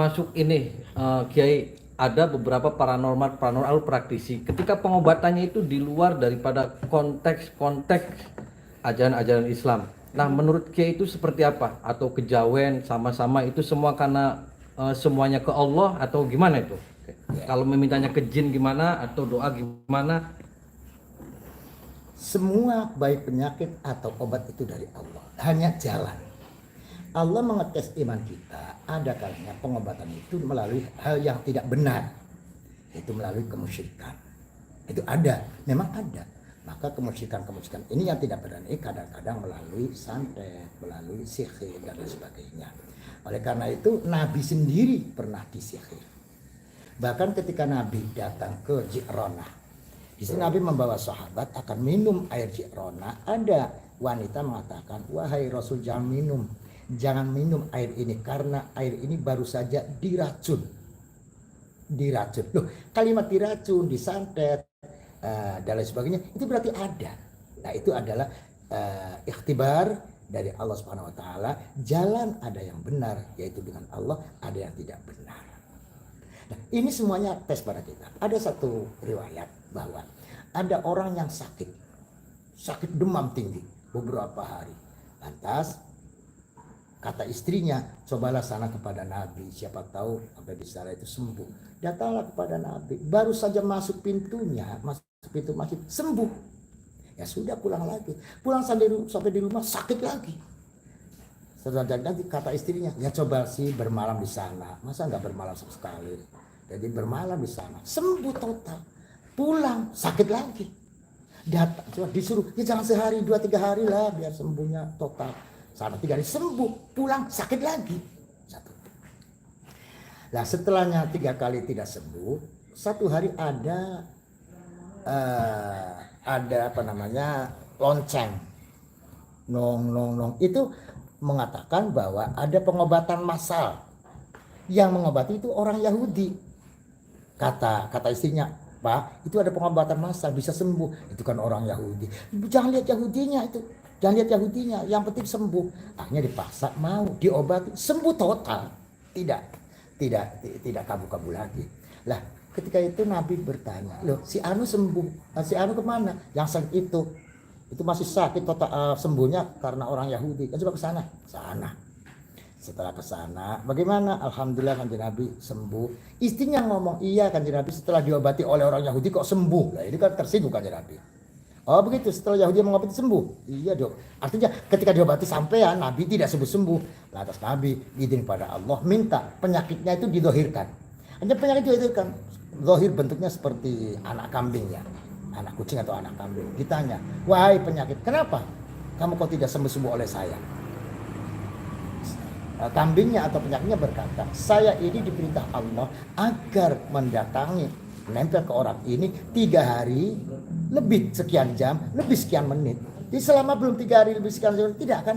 Masuk ini Kiai, ada beberapa paranormal praktisi ketika pengobatannya itu di luar daripada konteks ajaran-ajaran Islam. Nah, menurut Kiai itu seperti apa? Atau kejawen sama-sama itu semua karena semuanya ke Allah atau gimana itu? Kalau memintanya ke jin gimana atau doa gimana? Semua baik penyakit atau obat itu dari Allah. Hanya jalan. Allah mengetes iman kita. Ada kalanya pengobatan itu melalui hal yang tidak benar. Itu melalui kemusyrikan. Itu ada, memang ada. Maka kemusyrikan ini yang tidak benar ini kadang-kadang melalui santet, melalui sihir dan lain sebagainya. Oleh karena itu Nabi sendiri pernah disihir. Bahkan ketika Nabi datang ke Ji'ronah, di sini Nabi membawa sahabat akan minum air Ji'ronah. Ada wanita mengatakan, wahai Rasul, jangan minum air ini karena air ini baru saja diracun. Loh, kalimat diracun, disantet, dan lain sebagainya, itu berarti ada. Nah, itu adalah ikhtibar dari Allah Subhanahu Wa Taala. Jalan ada yang benar, yaitu dengan Allah, ada yang tidak benar. Nah, ini semuanya tes pada kita. Ada satu riwayat bahwa ada orang yang sakit demam tinggi beberapa hari. Lantas kata istrinya, cobalah sana kepada Nabi, siapa tahu sampai di sana itu sembuh. Datanglah kepada Nabi, baru saja masuk pintu masjid, sembuh. Ya sudah, pulang lagi. Pulang sampai di rumah sakit lagi. Setelah nanti kata istrinya, ya coba sih bermalam di sana. Masa nggak bermalam sekali? Jadi bermalam di sana, sembuh total. Pulang sakit lagi. Datang, coba disuruh, ya jangan sehari, 2-3 hari lah biar sembuhnya total. Sampai 3 hari sembuh, pulang sakit lagi. Satu. Nah, setelahnya 3 kali tidak sembuh, satu hari ada lonceng, nong itu mengatakan bahwa ada pengobatan massal. Yang mengobati itu orang Yahudi. Kata istrinya, Pak, itu ada pengobatan massal bisa sembuh. Itu kan orang Yahudi. Jangan lihat Yahudinya itu. Jangan lihat Yahudinya, yang penting sembuh. Akhirnya dipaksa mau diobati, sembuh total. Tidak kabur-kabur lagi. Lah, ketika itu Nabi bertanya, loh si Anu sembuh, si Anu kemana? Yang sakit itu masih sakit total, sembuhnya karena orang Yahudi. Kan coba ke sana. Setelah ke sana, bagaimana? Alhamdulillah Kanjeng Nabi sembuh. Istrinya ngomong, iya Kanjeng Nabi setelah diobati oleh orang Yahudi kok sembuh. Nah, ini kan tersinggung Kanjeng Nabi. Oh begitu, setelah Yahudi mengobati sembuh? Iya dok. Artinya ketika diobati sampean, Nabi tidak sembuh-sembuh. Lantas Nabi izin pada Allah, minta penyakitnya itu didohirkan. Hanya penyakit didohirkan. Dohir bentuknya seperti anak kambing ya. Anak kucing atau anak kambing. Ditanya, wahai penyakit, kenapa kamu kok tidak sembuh-sembuh oleh saya? Kambingnya atau penyakitnya berkata, saya ini diperintah Allah agar menempel ke orang ini 3 hari lebih sekian jam, lebih sekian menit. Jadi selama belum 3 hari lebih sekian jam tidak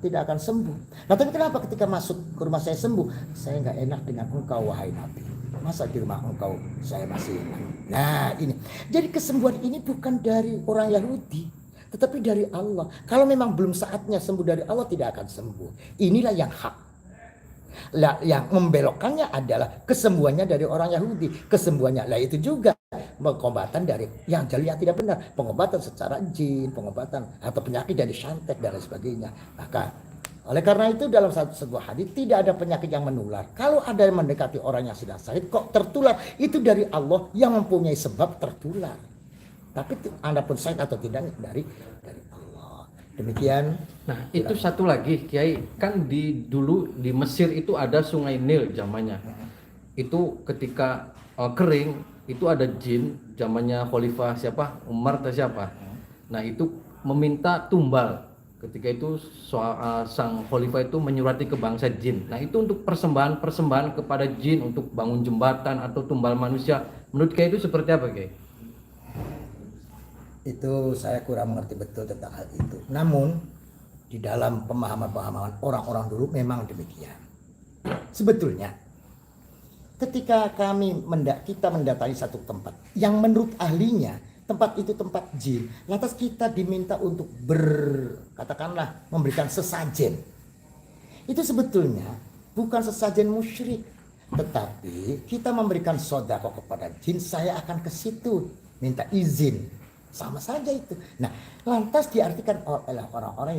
akan sembuh. Nah, tapi kenapa ketika masuk ke rumah saya sembuh? Saya nggak enak dengan engkau wahai Nabi. Masa di rumah engkau saya masih enak? Nah ini, jadi kesembuhan ini bukan dari orang Yahudi, tetapi dari Allah. Kalau memang belum saatnya sembuh dari Allah, tidak akan sembuh. Inilah yang hak. Lah, yang membelokkannya adalah kesembuhannya dari orang Yahudi. Kesembuhannya lah itu juga pengobatan dari yang jalur yang tidak benar. Pengobatan secara jin, pengobatan atau penyakit dari santet dan lain sebagainya. Maka oleh karena itu dalam sebuah hadis tidak ada penyakit yang menular. Kalau ada yang mendekati orang yang sedang sakit kok tertular, itu dari Allah yang mempunyai sebab tertular. Tapi Anda pun sakit atau tidak dari Allah. Demikian. Nah, itu satu lagi Kiai, kan dulu di Mesir itu ada Sungai Nil zamannya. Itu ketika kering, itu ada jin zamannya Khalifah siapa? Umar atau siapa? Nah, itu meminta tumbal. Ketika itu sang Khalifah itu menyurati ke bangsa jin. Nah, itu untuk persembahan kepada jin untuk bangun jembatan atau tumbal manusia. Menurut Kiai itu seperti apa, Kiai? Itu saya kurang mengerti betul tentang hal itu. Namun di dalam pemahaman orang-orang dulu memang demikian. Sebetulnya ketika kita mendatangi satu tempat yang menurut ahlinya tempat itu tempat jin, lantas kita diminta untuk katakanlah memberikan sesajen. Itu sebetulnya bukan sesajen musyrik, tetapi kita memberikan sedekah kepada jin, saya akan ke situ minta izin, sama saja itu. Nah, lantas diartikan oleh orang-orang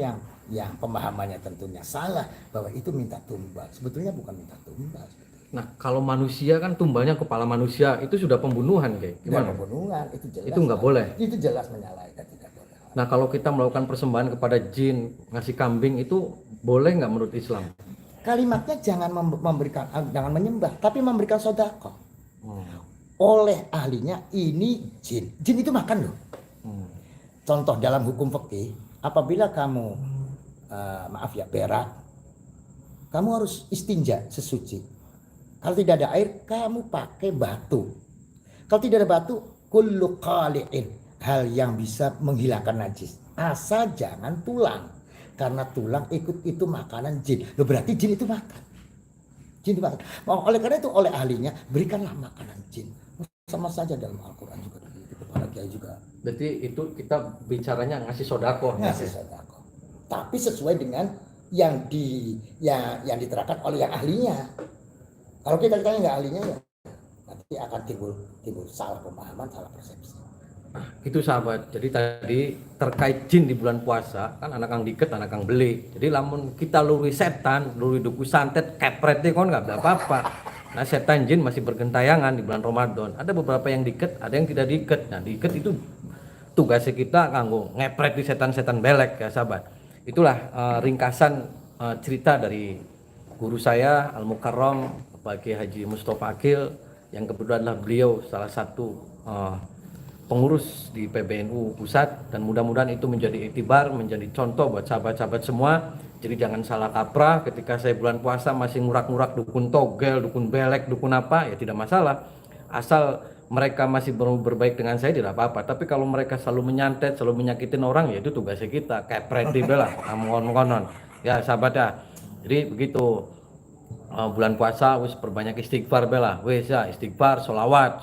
yang pemahamannya tentunya salah bahwa itu minta tumbal. Sebetulnya bukan minta tumbal. Nah, kalau manusia kan tumbalnya kepala manusia, itu sudah pembunuhan, kayak Dan gimana? pembunuhan itu jelas. Itu nggak boleh. Itu jelas menyalahi dan tidak boleh. Nah, kalau kita melakukan persembahan kepada jin, ngasih kambing, itu boleh nggak menurut Islam? Kalimatnya jangan jangan menyembah, tapi memberikan sedekah. Hmm. Oleh ahlinya ini jin. Jin itu makan loh. Contoh dalam hukum fikih, apabila kamu maaf ya berak, kamu harus istinja sesuci. Kalau tidak ada air, kamu pakai batu. Kalau tidak ada batu, kullu qali'in, hal yang bisa menghilangkan najis. Asal jangan tulang, karena tulang ikut itu makanan jin. Loh, berarti jin itu makan. Jin itu makan. Oleh karena itu oleh ahlinya berikanlah makanan jin. Sama saja dalam Al-Quran juga begitu, para kiai juga. Berarti itu kita bicaranya ngasih sodako. Ngasih sedekah. Tapi sesuai dengan yang diterapkan oleh yang ahlinya. Kalau kita tanya nggak ahlinya ya nanti akan timbul salah pemahaman, salah persepsi. Nah, itu sahabat. Jadi tadi terkait jin di bulan puasa, kan anak kang diket, anak kang beli. Jadi lamun kita luri setan, luri duku santet, kepret kon nggak ada apa-apa. Nah, setan jin masih bergentayangan di bulan Ramadan. Ada beberapa yang diket, ada yang tidak diket. Nah, diket itu tugasnya kita kanggo ngepret di setan-setan belek ya sahabat. Itulah ringkasan cerita dari guru saya Al Mukarram Pak Haji Mustofa Akil, yang kebetulan adalah beliau salah satu pengurus di PBNU pusat, dan mudah-mudahan itu menjadi iktibar, menjadi contoh buat sahabat-sahabat semua. Jadi jangan salah kaprah ketika saya bulan puasa masih ngurak-ngurak dukun togel, dukun belek, dukun apa, ya tidak masalah. Asal mereka masih berbaik dengan saya tidak apa-apa. Tapi kalau mereka selalu menyantet, selalu menyakitin orang, ya itu tugasnya kita, kayak preti bela, konon. Ya sahabat ya. Jadi begitu. Bulan puasa wis perbanyak istighfar bela, wis ya istighfar, solawat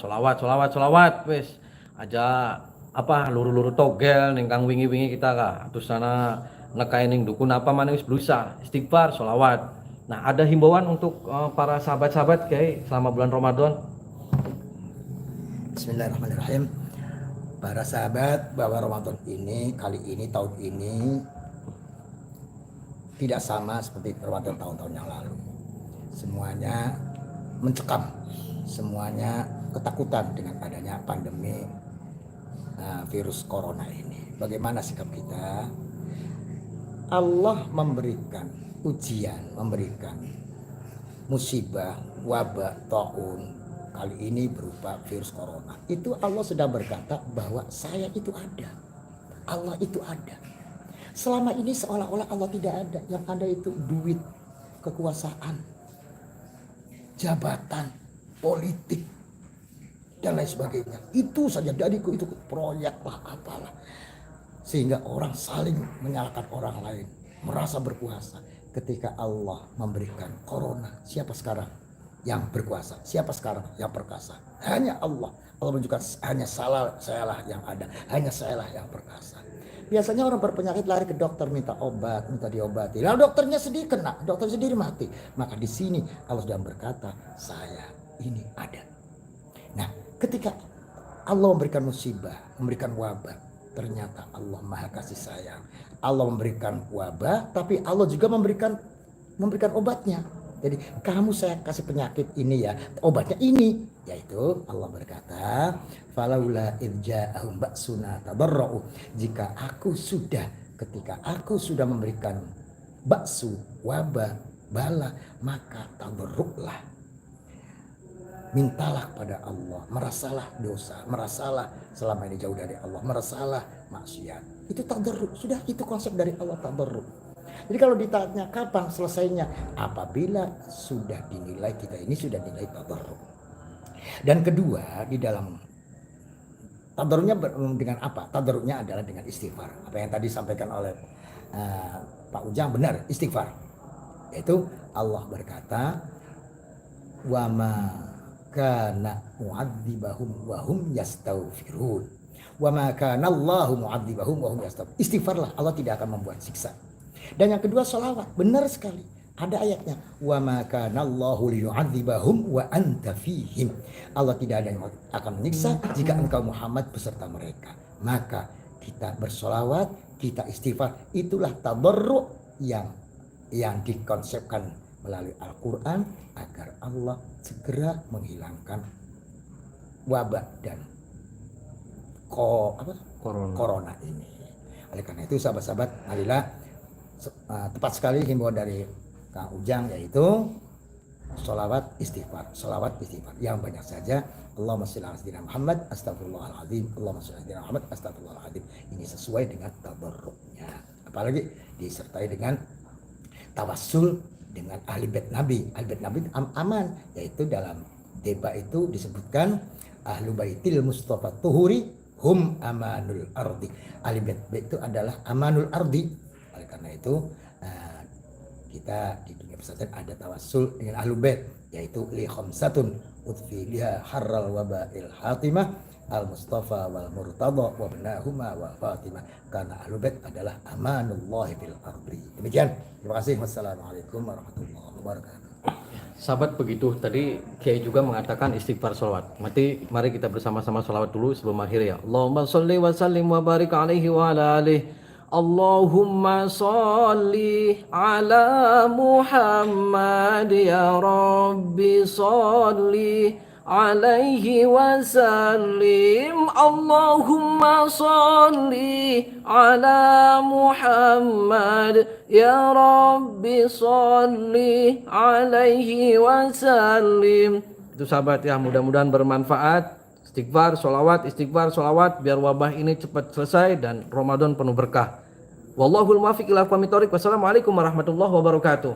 wis aja apa luru-luru togel ning kang wingi-wingi kita kah terus sana nekain ning dukun apa mana wis berusaha istighfar, solawat. Nah, ada himbauan untuk para sahabat-sahabat kayak selama bulan Ramadan. Bismillahirrahmanirrahim. Para sahabat, bahwa Ramadan ini kali ini tahun ini tidak sama seperti Ramadan tahun-tahun yang lalu. Semuanya mencekam, semuanya ketakutan dengan adanya pandemi virus corona ini. Bagaimana sikap kita? Allah memberikan ujian, memberikan musibah, wabah, taun kali ini berupa virus corona. Itu Allah sedang berkata bahwa saya itu ada, Allah itu ada. Selama ini seolah-olah Allah tidak ada, yang ada itu duit, kekuasaan, jabatan, politik, dan lain sebagainya. Itu saja dariku, itu proyek lah, apalah. Sehingga orang saling menyalahkan orang lain, merasa berkuasa. Ketika Allah memberikan corona, siapa sekarang yang berkuasa? Siapa sekarang yang perkasa? Hanya Allah. Allah menunjukkan hanya salah yang ada, hanya salah yang perkasa. Biasanya orang berpenyakit lari ke dokter, minta obat, minta diobati. Lalu dokternya sendiri kena, dokter sendiri mati. Maka di sini Allah sedang berkata, saya ini ada. Nah, ketika Allah memberikan musibah, memberikan wabah, ternyata Allah Maha Kasih Sayang. Allah memberikan wabah, tapi Allah juga memberikan obatnya. Jadi kamu saya kasih penyakit ini ya, obatnya ini, yaitu Allah berkata, falaula idja'ahum ba'suna tadarra'u, ketika aku sudah memberikan baksu, wabah, bala, maka tadarruklah, mintalah pada Allah, merasalah dosa, merasalah selama ini jauh dari Allah, merasalah maksiat. Itu tadarruk, sudah itu konsep dari Allah, tadarruk. Jadi kalau ditanya kapan selesainya, apabila sudah dinilai kita ini sudah dinilai tadarruk. Dan kedua, di dalam tadarruknya dengan apa? Tadarruknya adalah dengan istighfar. Apa yang tadi disampaikan oleh Pak Ujang benar, istighfar. Yaitu Allah berkata, wa ma kana mu'adzibahum wa hum yastaghfirun. Wa ma kana Allahu mu'adzibahum wa hum yastaghfirun. Istighfarlah, Allah tidak akan membuat siksa. Dan yang kedua, sholawat. Benar sekali. Ada ayatnya, wa ma kana Allahu liyu'adzibahum wa anta fihim. Allah tidak ada yang akan menyiksa jika engkau Muhammad beserta mereka. Maka kita bersolawat, kita istighfar, itulah tabarruk yang dikonsepkan melalui Al-Quran agar Allah segera menghilangkan wabah dan corona ini. Oleh karena itu sahabat-sahabat, marilah tepat sekali himbauan dari Kang Ujang, yaitu sholawat istighfar yang banyak saja. Allahumma sholli ala sayyidina Muhammad astagfirullahaladzim, Allahumma sholli ala sayyidina Muhammad astagfirullahaladzim. Ini sesuai dengan tabarruknya, apalagi disertai dengan tawassul dengan ahli bait Nabi. Ahli bait Nabi aman, yaitu dalam deba itu disebutkan ahlu baitil Mustafa Tuhuri hum amanul ardi. Ahli bait itu adalah amanul ardi. Oleh karena itu kita di dunia pesantren ada tawassul dengan ahlu bait, yaitu li khamsatun utfi liha harral wabail hatimah al mustafa wal murtada wa ibnahuma wa fatimah, karena ahlu bait adalah amanullahi fil ardi. Demikian, terima kasih. Wassalamualaikum warahmatullahi wabarakatuh. Sahabat, begitu tadi Kiai juga mengatakan istighfar sholawat. Mari kita bersama-sama sholawat dulu sebelum akhir ya. Allahumma sholli wa sallim wa barik alaihi wa ala alihi. Allahumma sholli ala Muhammad ya Rabbi sholli alaihi wa sallim. Allahumma sholli ala Muhammad ya Rabbi sholli alaihi wa sallim. Itu sahabat ya, mudah-mudahan bermanfaat. Istighfar, sholawat, biar wabah ini cepat selesai dan Ramadan penuh berkah. Wallahul muwaffiq ila aqwamit thoriq. Wassalamualaikum warahmatullahi wabarakatuh.